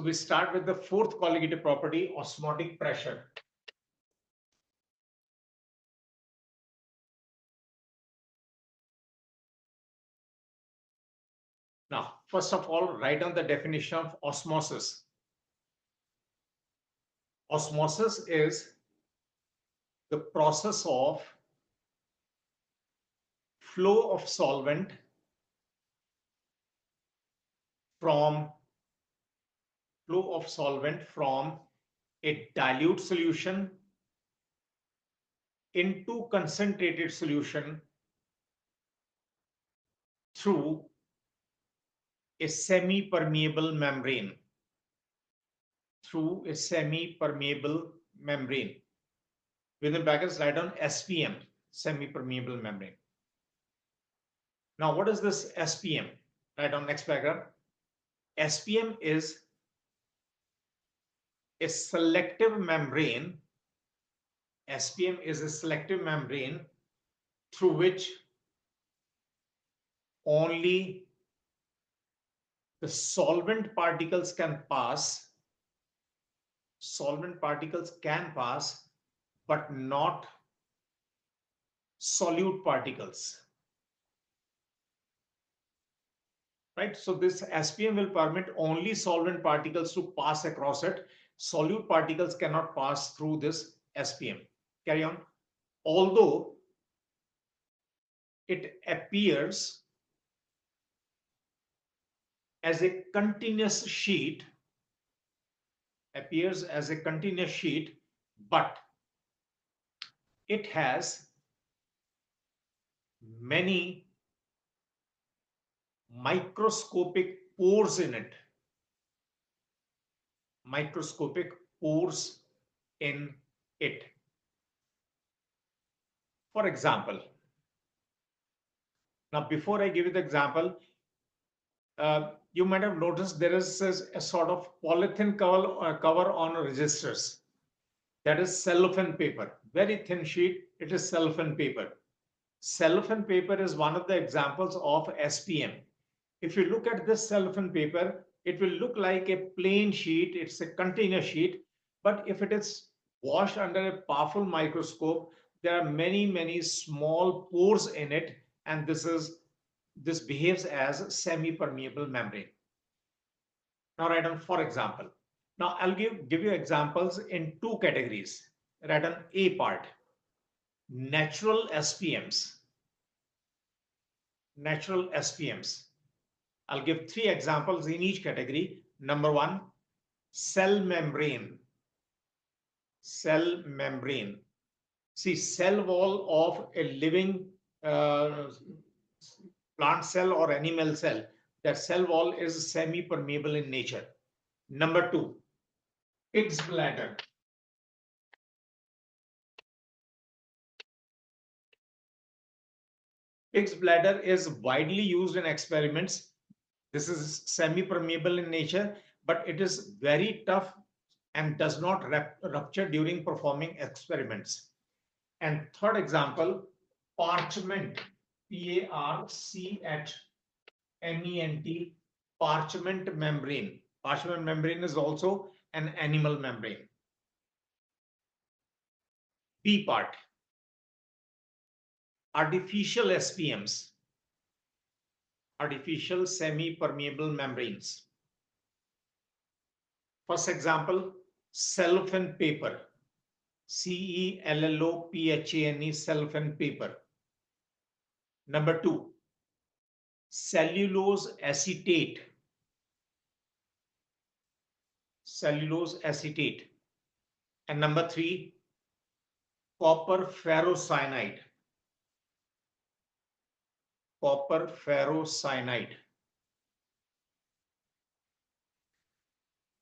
So we start with the fourth colligative property, osmotic pressure. Now, first of all, write down the definition of osmosis. Osmosis is the process of flow of solvent from a dilute solution into concentrated solution through a semi-permeable membrane. Within brackets, write down SPM, semi-permeable membrane. Now, what is this SPM? Write down next paragraph. SPM is a selective membrane. SPM is a selective membrane through which only the solvent particles can pass. Solvent particles can pass, but not solute particles. Right? So this SPM will permit only solvent particles to pass across it. Solute particles cannot pass through this SPM. Carry on. Although it appears as a continuous sheet, but it has many microscopic pores in it. For example, now before I give you the example, you might have noticed there is a sort of polythene cover on resistors. That is cellophane paper. Very thin sheet. It is cellophane paper. Cellophane paper is one of the examples of SPM. If you look at this cellophane paper, it will look like a plain sheet. It's a continuous sheet. But if it is washed under a powerful microscope, there are many small pores in it, and this behaves as semi-permeable membrane. Now write down for example. Now I'll give you examples in two categories. Write down A part. Natural SPMs. I'll give three examples in each category. Number one, cell membrane. See, cell wall of a living plant cell or animal cell. That cell wall is semi-permeable in nature. Number two, pig's bladder. Pig's bladder is widely used in experiments. This is semi-permeable in nature, but it is very tough and does not rupture during performing experiments. And third example, parchment, P-A-R-C-H-M-E-N-T, parchment membrane. Parchment membrane is also an animal membrane. B part, artificial SPMs, artificial semi-permeable membranes. First example, cellophane paper, C-E-L-L-O-P-H-A-N-E, cellophane paper. Number two, cellulose acetate. And number three, copper ferrocyanide.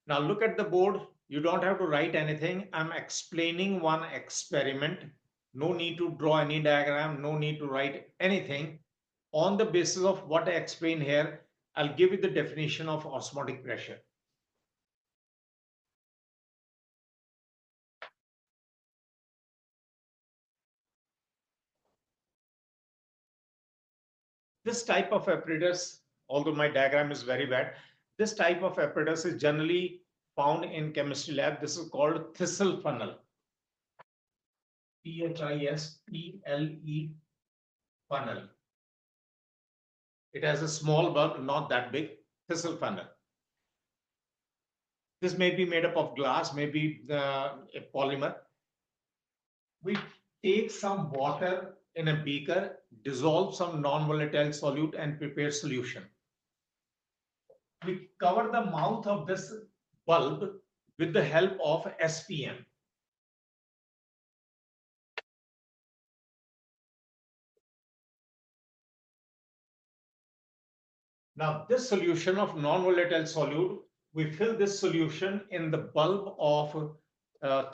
Now look at the board. You don't have to write anything. I'm explaining one experiment. No need to draw any diagram. No need to write anything. On the basis of what I explain here, I'll give you the definition of osmotic pressure. This type of apparatus, although my diagram is very bad, this type of apparatus is generally found in chemistry lab. This is called thistle funnel. Thistle funnel. It has a small bulb, not that big. Thistle funnel. This may be made up of glass, maybe a polymer. We take some water in a beaker, dissolve some non-volatile solute and prepare solution. We cover the mouth of this bulb with the help of SPM. Now, this solution of non-volatile solute, we fill this solution in the bulb of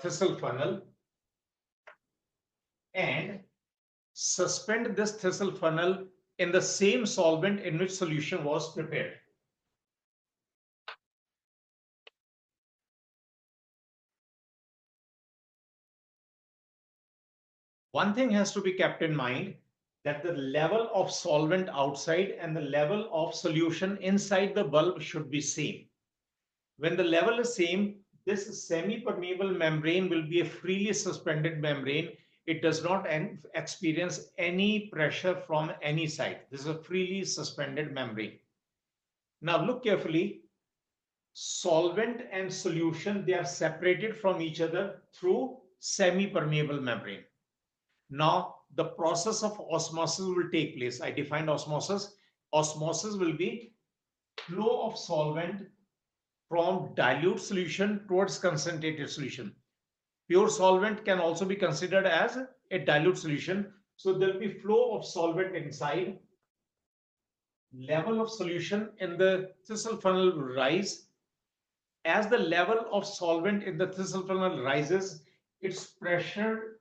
thistle funnel and suspend this thistle funnel in the same solvent in which solution was prepared. One thing has to be kept in mind, that the level of solvent outside and the level of solution inside the bulb should be same. When the level is same, this semi-permeable membrane will be a freely suspended membrane. It does not experience any pressure from any side. This is a freely suspended membrane. Now look carefully. Solvent and solution, they are separated from each other through semi-permeable membrane. Now the process of osmosis will take place. I defined osmosis. Osmosis will be flow of solvent from dilute solution towards concentrated solution. Pure solvent can also be considered as a dilute solution. So there will be flow of solvent inside. Level of solution in the thistle funnel will rise. As the level of solvent in the thistle funnel rises, its pressure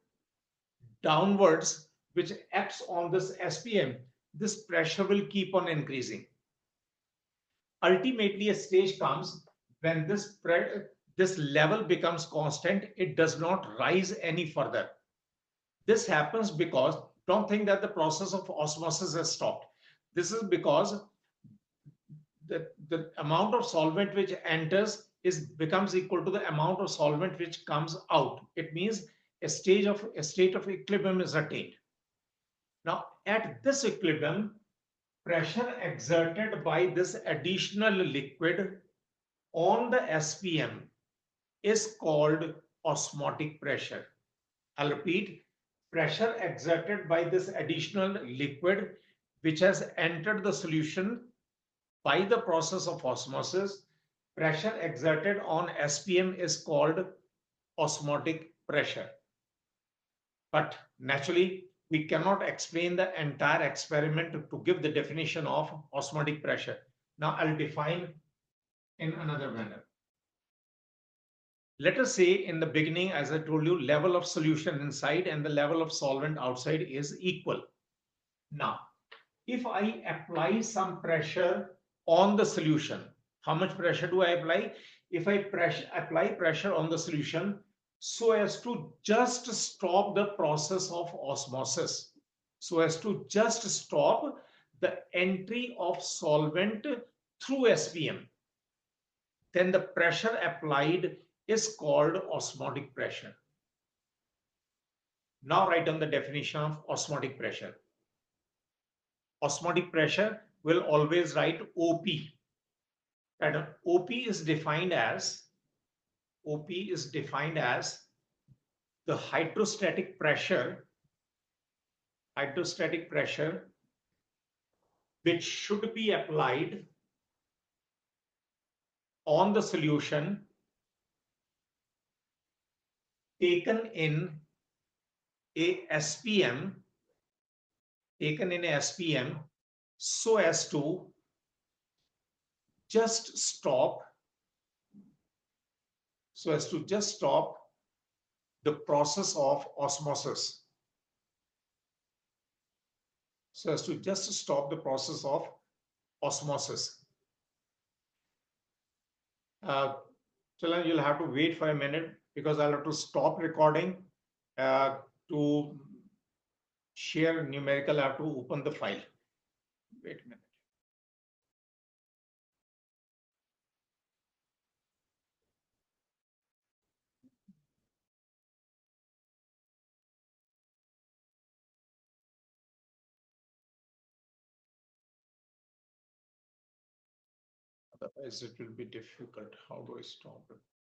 downwards, which acts on this SPM, this pressure will keep on increasing. Ultimately, a stage comes when this level becomes constant. It does not rise any further. This happens because, don't think that the process of osmosis has stopped. This is because the amount of solvent which enters becomes equal to the amount of solvent which comes out. It means a state of equilibrium is attained. Now, at this equilibrium, pressure exerted by this additional liquid on the SPM is called osmotic pressure. I'll repeat, pressure exerted by this additional liquid which has entered the solution by the process of osmosis, pressure exerted on SPM is called osmotic pressure. But naturally, we cannot explain the entire experiment to give the definition of osmotic pressure. Now I'll define in another manner. Let us say in the beginning, as I told you, level of solution inside and the level of solvent outside is equal. Now, if I apply some pressure on the solution, how much pressure do I apply? If I apply pressure on the solution so as to just stop the process of osmosis, so as to just stop the entry of solvent through SPM, then the pressure applied is called osmotic pressure. Now write down the definition of osmotic pressure. Osmotic pressure will always write OP. And OP is defined as the hydrostatic pressure which should be applied on the solution taken in a SPM, so as to just stop the process of osmosis. Children, you'll have to wait for a minute because I'll have to stop recording to share numerical. I have to open the file. Wait a minute. Otherwise, it will be difficult. How do I stop it?